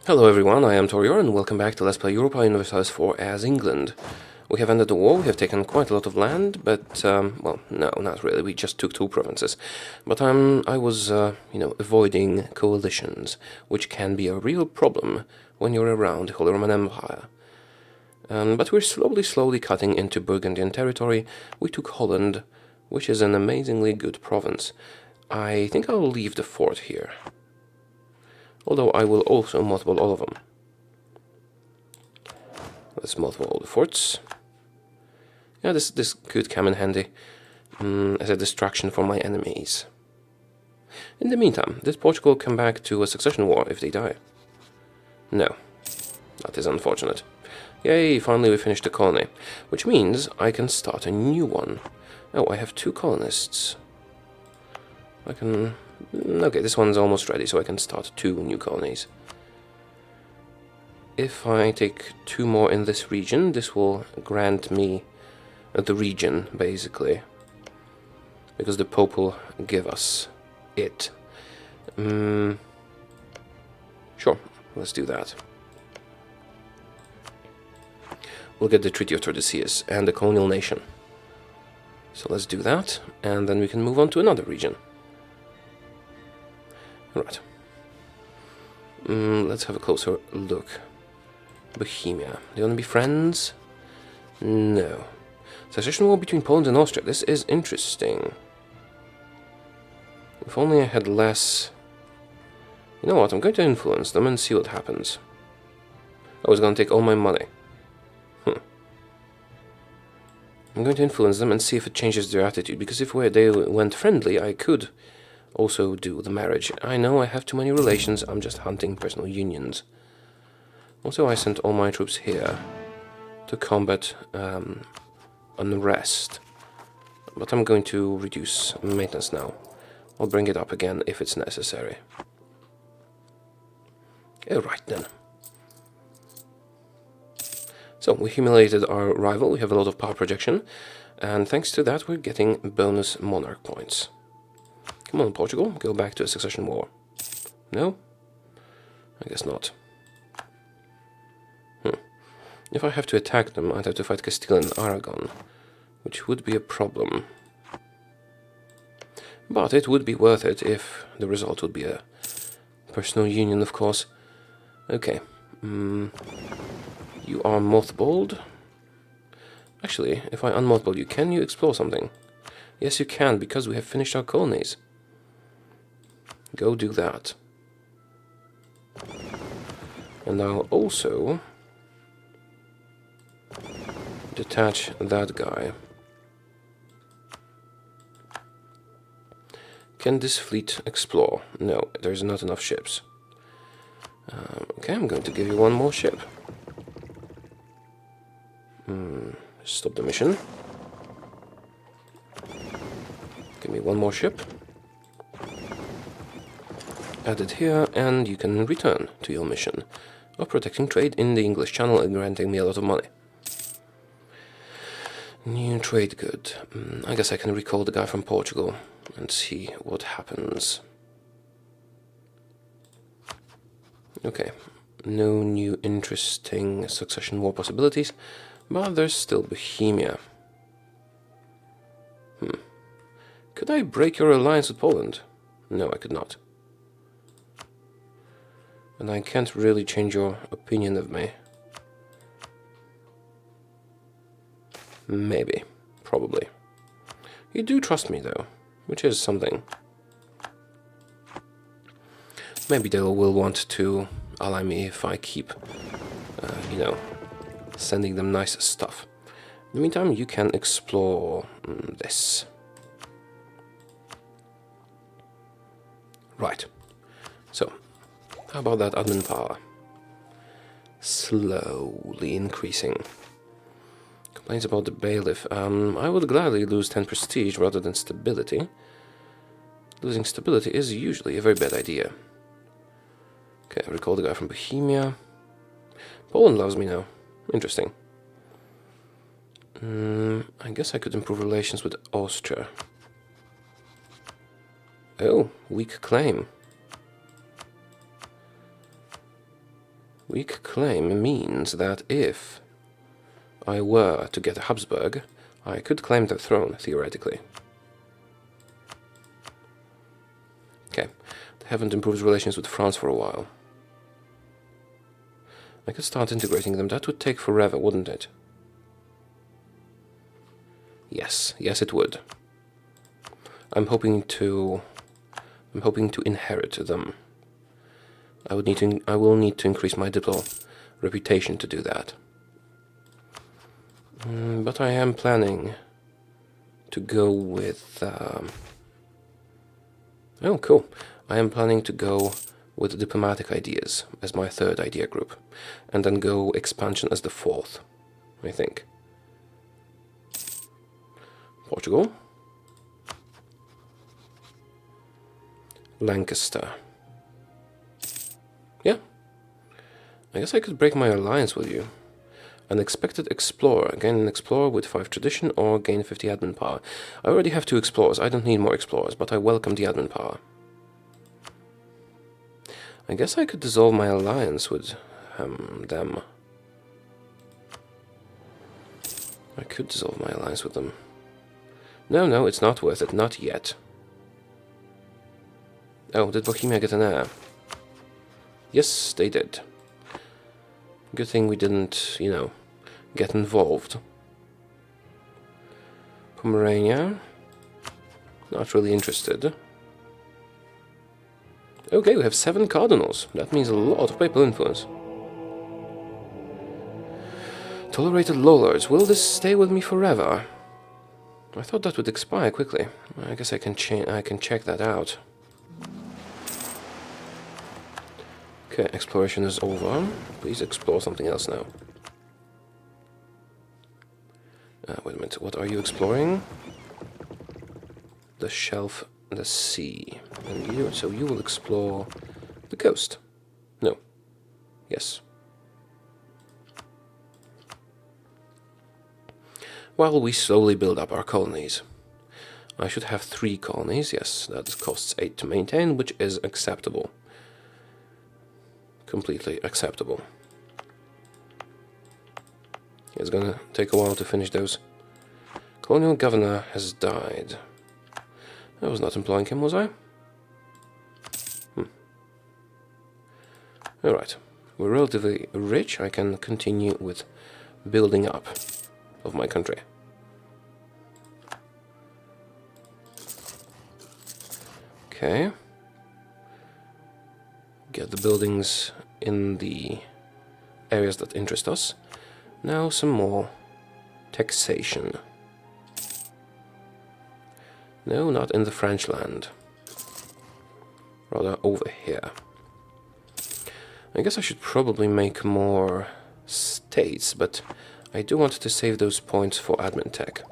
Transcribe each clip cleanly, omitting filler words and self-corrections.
Hello everyone, I am Taureor and welcome back to Let's Play Europa Universalis IV as England. We have ended the war, we have taken quite a lot of land, but, well, no, not really, we just took 2 provinces. But I was, avoiding coalitions, which can be a real problem when you're around the Holy Roman Empire. But we're slowly cutting into Burgundian territory. We took Holland, which is an amazingly good province. I think I'll leave the fort here. Although I will also mothball all of them. Let's mothball all the forts. Yeah, this could come in handy as a distraction for my enemies. In the meantime, did Portugal come back to a succession war if they die? No. That is unfortunate. Yay, finally we finished the colony. Which means I can start a new one. Oh, I have 2 colonists. I can... Okay, this one's almost ready, so I can start 2 new colonies. If I take 2 more in this region, this will grant me the region, basically. Because the Pope will give us it. Sure, let's do that. We'll get the Treaty of Tordesillas and the Colonial nation. So let's do that, and then we can move on to another region. Right. Let's have a closer look. Bohemia. They want to be friends? No. Succession war between Poland and Austria. This is interesting. If only I had less... You know what, I'm going to influence them and see what happens. I was going to take all my money. I'm going to influence them and see if it changes their attitude, because if they went friendly, I could also do the marriage. I know I have too many relations, I'm just hunting personal unions. Also, I sent all my troops here to combat unrest. But I'm going to reduce maintenance now. I'll bring it up again if it's necessary. Alright then. So, we humiliated our rival, we have a lot of power projection, and thanks to that we're getting bonus monarch points. Come on, Portugal, go back to a succession war. No? I guess not. If I have to attack them, I'd have to fight Castile and Aragon, which would be a problem. But it would be worth it if the result would be a personal union, of course. Okay. You are mothballed. Actually, if I unmothball you, can you explore something? Yes, you can, because we have finished our colonies. Go do that. And I'll also detach that guy. Can this fleet explore? No, there's not enough ships. Okay, I'm going to give you 1 more ship. Stop the mission. Give me 1 more ship. Add it here, and you can return to your mission of protecting trade in the English Channel and granting me a lot of money. New trade good. I guess I can recall the guy from Portugal and see what happens. Okay, no new interesting succession war possibilities, but there's still Bohemia. Could I break your alliance with Poland? No, I could not. And I can't really change your opinion of me. Maybe. Probably. You do trust me, though, which is something. Maybe they will want to ally me if I keep, sending them nice stuff. In the meantime, you can explore this. Right. So, how about that admin power? Slowly increasing. Complaints about the bailiff. I would gladly lose 10 prestige rather than stability. Losing stability is usually a very bad idea. Okay, I recall the guy from Bohemia. Poland loves me now. Interesting. I guess I could improve relations with Austria. Oh, weak claim. Weak claim means that if I were to get a Habsburg, I could claim the throne, theoretically. Okay, they haven't improved relations with France for a while. I could start integrating them. That would take forever, wouldn't it? Yes, yes it would. I'm hoping to inherit them. I will need to increase my diplo reputation to do that. But I am planning to go with... Oh, cool. I am planning to go with diplomatic ideas as my third idea group, and then go expansion as the fourth, I think. Portugal. Lancaster. Yeah. I guess I could break my alliance with you. An expected explorer. Gain an explorer with 5 tradition or gain 50 admin power. I already have 2 explorers. I don't need more explorers, but I welcome the admin power. I guess I could dissolve my alliance with them. I could dissolve my alliance with them. No, it's not worth it. Not yet. Oh, did Bohemia get an heir? Yes, they did. Good thing we didn't, you know, get involved. Pomerania. Not really interested. Okay, we have 7 cardinals. That means a lot of papal influence. Tolerated lollards. Will this stay with me forever? I thought that would expire quickly. I guess I can check that out. Okay, exploration is over. Please explore something else now. Wait a minute. What are you exploring? The shelf, the sea. And so you will explore the coast. No. Yes. While we slowly build up our colonies. I should have 3 colonies. Yes, that costs 8 to maintain, which is acceptable. Completely acceptable. It's gonna take a while to finish those. Colonial governor has died. I was not employing him, was I? Alright. We're relatively rich. I can continue with building up of my country. Okay. Get the buildings in the areas that interest us. Now some more taxation. No, not in the French land. Rather over here. I guess I should probably make more states, but I do want to save those points for admin tech.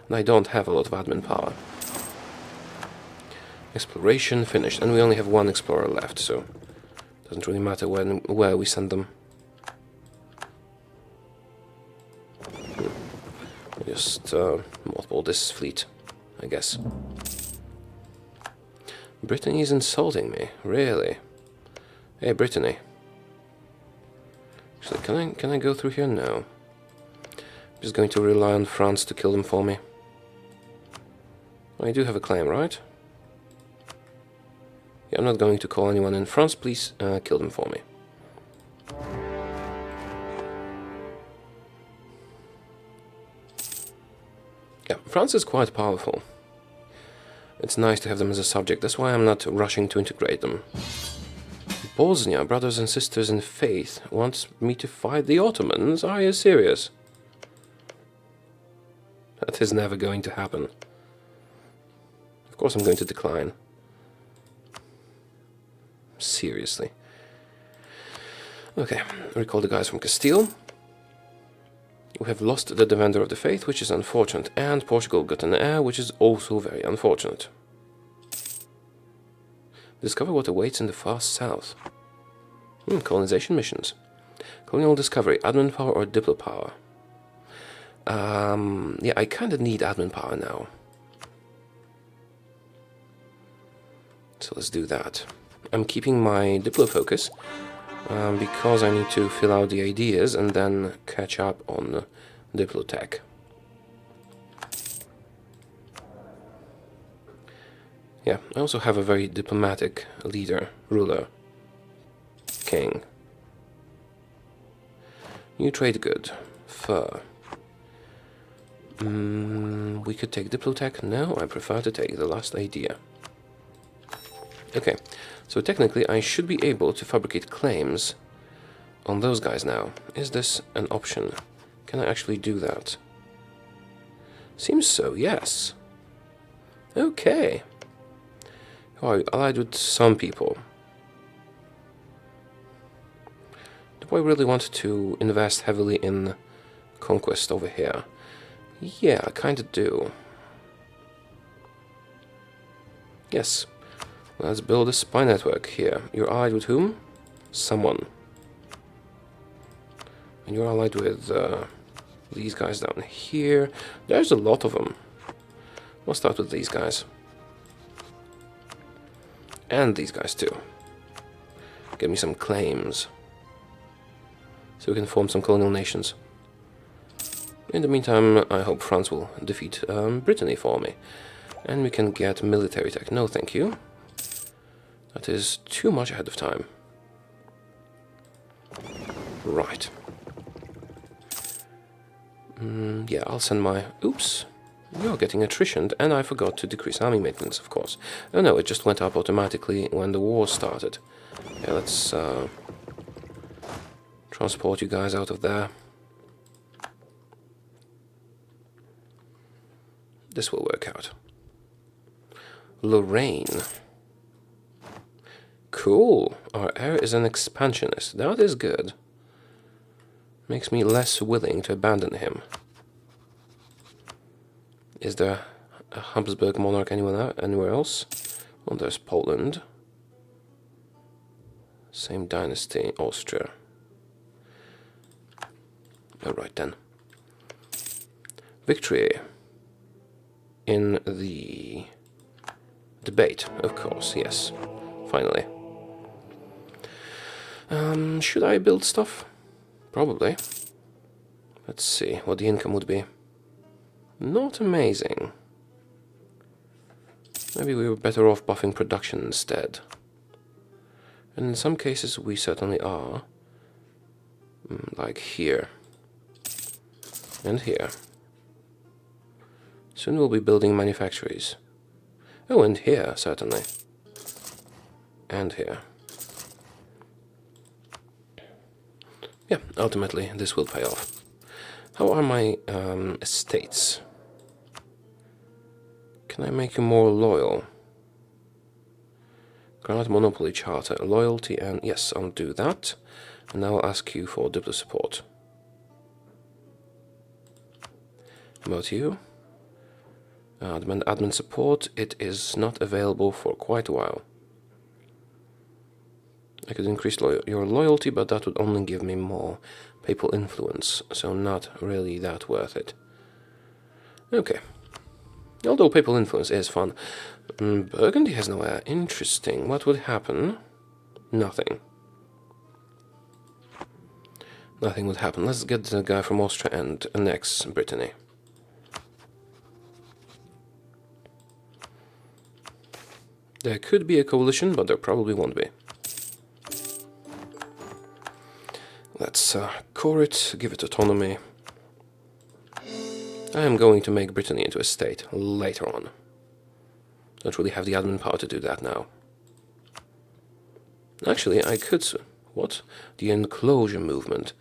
And I don't have a lot of admin power. Exploration finished, and we only have 1 explorer left, so it doesn't really matter where we send them. Just mothball this fleet, I guess. Brittany is insulting me, really. Hey, Brittany. Actually, can I go through here? No. I'm just going to rely on France to kill them for me. I do have a claim, right? Yeah, I'm not going to call anyone in France. Please kill them for me. Yeah, France is quite powerful. It's nice to have them as a subject. That's why I'm not rushing to integrate them. Bosnia, brothers and sisters in faith, wants me to fight the Ottomans? Are you serious? That is never going to happen. Of course I'm going to decline. Seriously. Okay, recall the guys from Castile. We have lost the Defender of the Faith, which is unfortunate, and Portugal got an heir, which is also very unfortunate. Discover what awaits in the far south. Colonization missions. Colonial discovery, admin power or diplo power? Yeah, I kind of need admin power now. So let's do that. I'm keeping my diplo focus. because I need to fill out the ideas and then catch up on Diplotech. Yeah, I also have a very diplomatic leader, ruler, king. You trade good. Fur. We could take Diplotech. No, I prefer to take the last idea. Okay, so technically I should be able to fabricate claims on those guys now. Is this an option? Can I actually do that? Seems so, yes. Okay. Oh, I allied with some people. Do I really want to invest heavily in conquest over here? Yeah, I kinda do. Yes. Let's build a spy network here. You're allied with whom? Someone. And you're allied with these guys down here. There's a lot of them. We'll start with these guys. And these guys too. Give me some claims. So we can form some colonial nations. In the meantime, I hope France will defeat Brittany for me. And we can get military tech. No, thank you. That is too much ahead of time. Right. Yeah, I'll send my... Oops. You're getting attritioned, and I forgot to decrease army maintenance, of course. Oh no, it just went up automatically when the war started. Yeah, let's transport you guys out of there. This will work out. Lorraine. Cool. Our heir is an expansionist. That is good. Makes me less willing to abandon him. Is there a Habsburg monarch anywhere else? Well, there's Poland. Same dynasty, Austria. Alright then. Victory. In the debate, of course, yes. Finally. Should I build stuff? Probably. Let's see what the income would be. Not amazing. Maybe we were better off buffing production instead. And in some cases we certainly are. Like here. And here. Soon we'll be building manufactories. Oh, and here, certainly. And here. Yeah, ultimately this will pay off. How are my estates? Can I make you more loyal? Grant monopoly charter, loyalty, and yes, I'll do that. And now I'll ask you for diplo support. About you? Admin support, it is not available for quite a while. I could increase your loyalty, but that would only give me more papal influence, so not really that worth it. Okay. Although papal influence is fun. Burgundy has no heir. Interesting. What would happen? Nothing. Nothing would happen. Let's get the guy from Austria and annex Brittany. There could be a coalition, but there probably won't be. Let's core it, give it autonomy. I am going to make Brittany into a state later on. Don't really have the admin power to do that now. Actually, I could... What? The enclosure movement.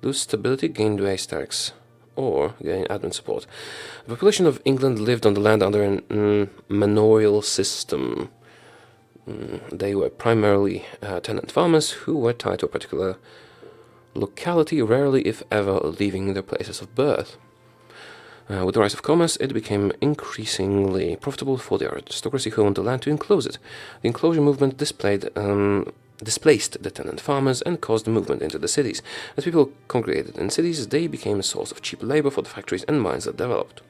Lose stability, gain base tax. Or gain admin support. The population of England lived on the land under a manorial system. They were primarily tenant farmers who were tied to a particular locality, rarely if ever leaving their places of birth. With the rise of commerce, it became increasingly profitable for the aristocracy who owned the land to enclose it. The enclosure movement displaced the tenant farmers and caused the movement into the cities. As people congregated in cities, they became a source of cheap labor for the factories and mines that developed.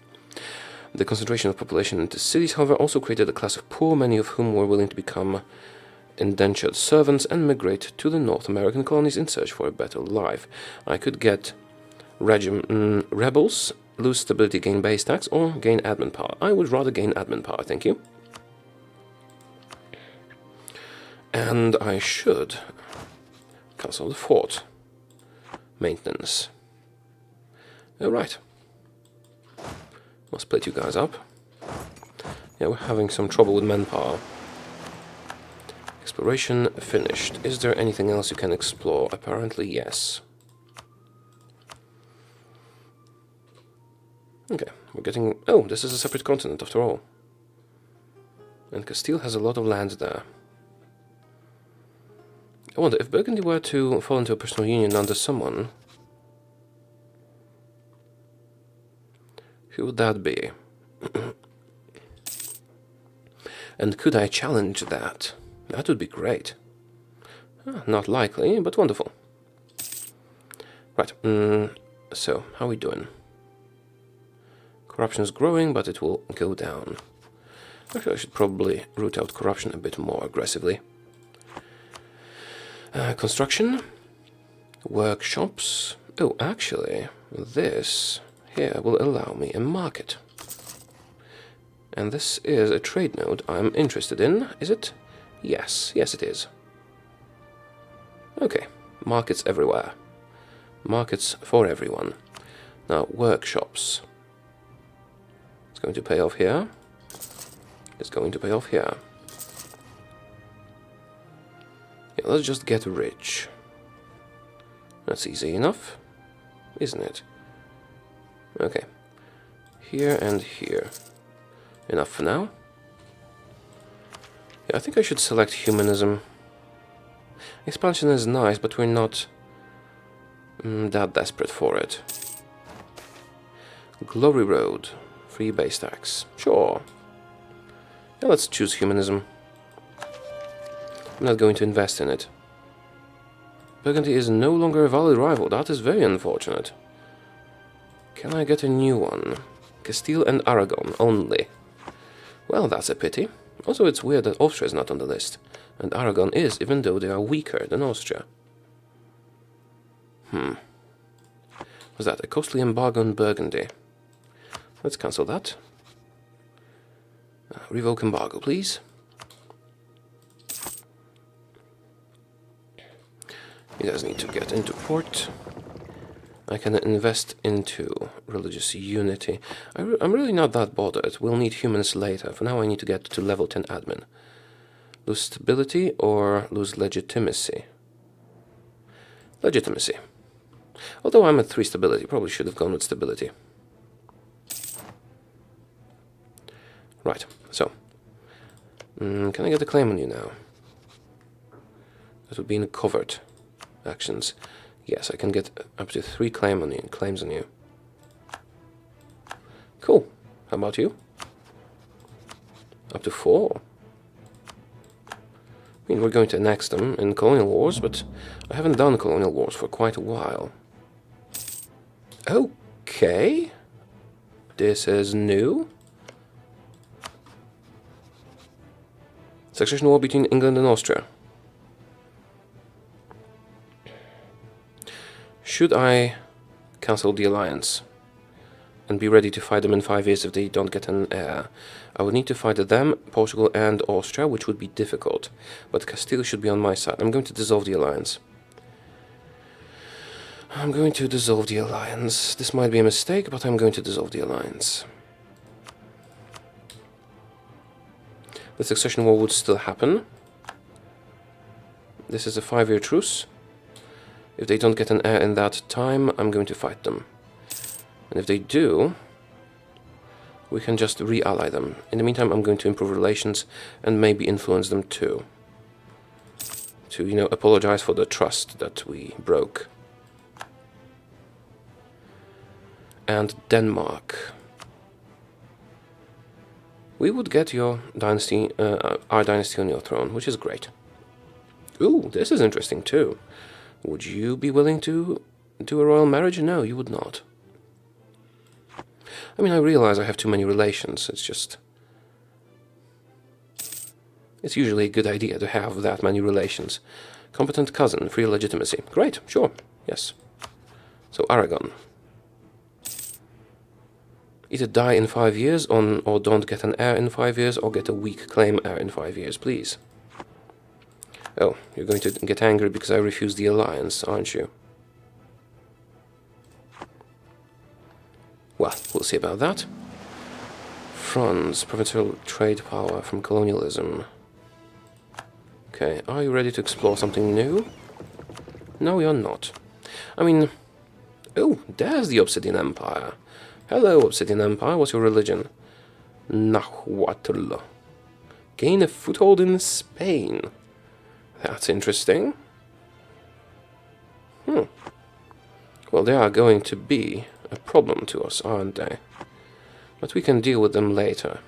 The concentration of population into cities, however, also created a class of poor, many of whom were willing to become indentured servants and migrate to the North American colonies in search for a better life. I could get rebels, lose stability, gain base tax, or gain admin power. I would rather gain admin power, thank you. And I should cancel the fort. Maintenance. Alright. I'll split you guys up. Yeah, we're having some trouble with manpower. Exploration finished. Is there anything else you can explore? Apparently, yes. Okay, we're getting... Oh, this is a separate continent after all. And Castile has a lot of land there. I wonder, if Burgundy were to fall into a personal union under someone, who would that be? And could I challenge that? That would be great. Not likely, but wonderful. Right, so, how are we doing? Corruption is growing, but it will go down. Actually, I should probably root out corruption a bit more aggressively. Construction. Workshops. Oh, actually, this here will allow me a market. And this is a trade node I'm interested in, is it? Yes, yes it is. Okay, markets everywhere. Markets for everyone. Now, workshops. It's going to pay off here. It's going to pay off here. Yeah, let's just get rich. That's easy enough, isn't it? Okay. Here and here. Enough for now. Yeah, I think I should select humanism. Expansion is nice, but we're not that desperate for it. Glory Road. Free base tax. Sure. Yeah, let's choose humanism. I'm not going to invest in it. Burgundy is no longer a valid rival. That is very unfortunate. Can I get a new one? Castile and Aragon only. Well, that's a pity. Also, it's weird that Austria is not on the list. And Aragon is, even though they are weaker than Austria. Was that a costly embargo on Burgundy? Let's cancel that. Revoke embargo, please. You guys need to get into port. I can invest into religious unity. I'm really not that bothered. We'll need humans later. For now I need to get to level 10 admin. Lose stability or lose legitimacy? Legitimacy. Although I'm at 3 stability, probably should have gone with stability. Right, so. Can I get a claim on you now? That would be in covert actions. Yes, I can get up to 3 claims on you. Cool. How about you? Up to 4. I mean, we're going to annex them in Colonial Wars, but I haven't done Colonial Wars for quite a while. Okay. This is new. Succession war between England and Austria. Should I cancel the alliance and be ready to fight them in 5 years if they don't get an heir? I would need to fight them, Portugal and Austria, which would be difficult. But Castile should be on my side. I'm going to dissolve the alliance. I'm going to dissolve the alliance. This might be a mistake, but I'm going to dissolve the alliance. The succession war would still happen. This is a 5-year truce. If they don't get an heir in that time, I'm going to fight them. And if they do, we can just re-ally them. In the meantime, I'm going to improve relations and maybe influence them too. To, you know, apologize for the trust that we broke. And Denmark. We would get your dynasty, our dynasty on your throne, which is great. Ooh, this is interesting too. Would you be willing to do a royal marriage? No, you would not. I mean, I realize I have too many relations. It's It's usually a good idea to have that many relations. Competent cousin, free legitimacy. Great, sure, yes. So Aragon. Either die in 5 years or don't get an heir in 5 years, or get a weak claim heir in 5 years, please. Oh, you're going to get angry because I refuse the alliance, aren't you? Well, we'll see about that. France, provincial trade power from colonialism. Okay, are you ready to explore something new? No, you're not. I mean... Oh, there's the Obsidian Empire. Hello, Obsidian Empire, what's your religion? Nahuatl. Gain a foothold in Spain. That's interesting. Well, they are going to be a problem to us, aren't they? But we can deal with them later.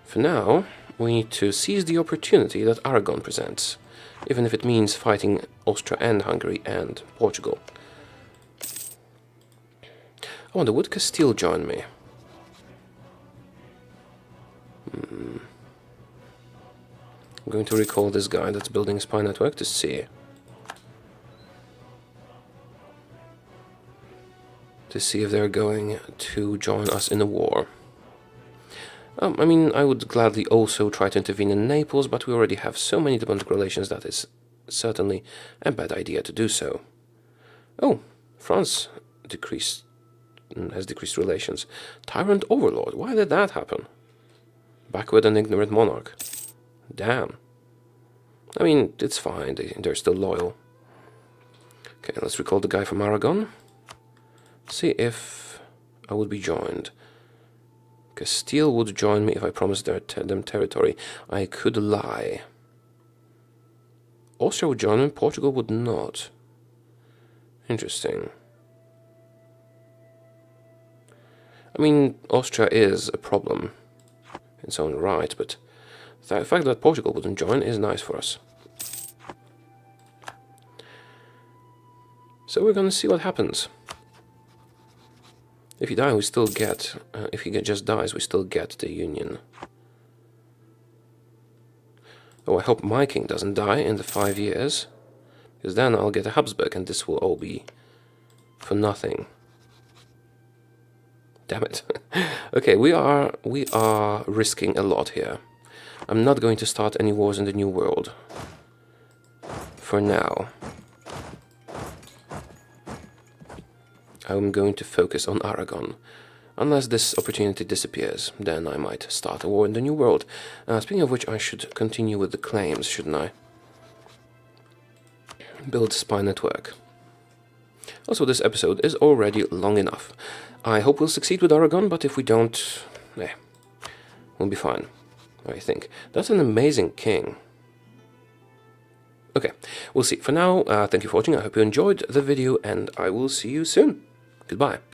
For now, we need to seize the opportunity that Aragon presents, even if it means fighting Austria and Hungary and Portugal. I wonder, would Castile join me? I'm going to recall this guy that's building a spy network to see. To see if they're going to join us in a war. I mean, I would gladly also try to intervene in Naples, but we already have so many diplomatic relations that it's certainly a bad idea to do so. Oh, France has decreased relations. Tyrant overlord, why did that happen? Backward and ignorant monarch. Damn. I mean, it's fine, they're still loyal. Okay, let's recall the guy from Aragon. See if I would be joined. Castile would join me if I promised them territory. I could lie. Austria would join me, Portugal would not. Interesting. I mean, Austria is a problem in its own right, but the fact that Portugal wouldn't join is nice for us. So we're gonna see what happens. If he dies, we still get... if he just dies, we still get the Union. Oh, I hope my king doesn't die in the 5 years, because then I'll get a Habsburg, and this will all be for nothing. Damn it. Okay, we are risking a lot here. I'm not going to start any wars in the New World. For now. I'm going to focus on Aragon. Unless this opportunity disappears, then I might start a war in the New World. Speaking of which, I should continue with the claims, shouldn't I? Build spy network. Also, this episode is already long enough. I hope we'll succeed with Aragon, but if we don't, we'll be fine, I think. That's an amazing king. Okay, we'll see. For now, thank you for watching. I hope you enjoyed the video, and I will see you soon. Goodbye.